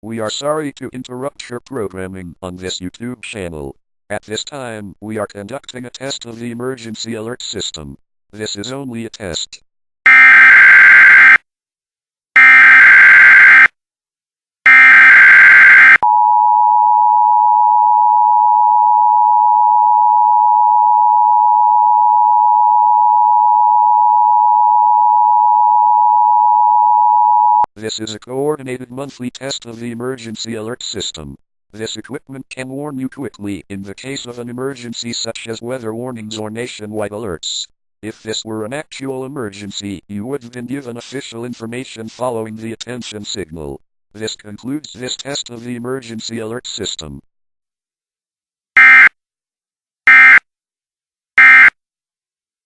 We are sorry to interrupt your programming on this YouTube channel. At this time, we are conducting a test of the emergency alert system. This is only a test. This is a coordinated monthly test of the emergency alert system. This equipment can warn you quickly in the case of an emergency such as weather warnings or nationwide alerts. If this were an actual emergency, you would have been given official information following the attention signal. This concludes this test of the emergency alert system.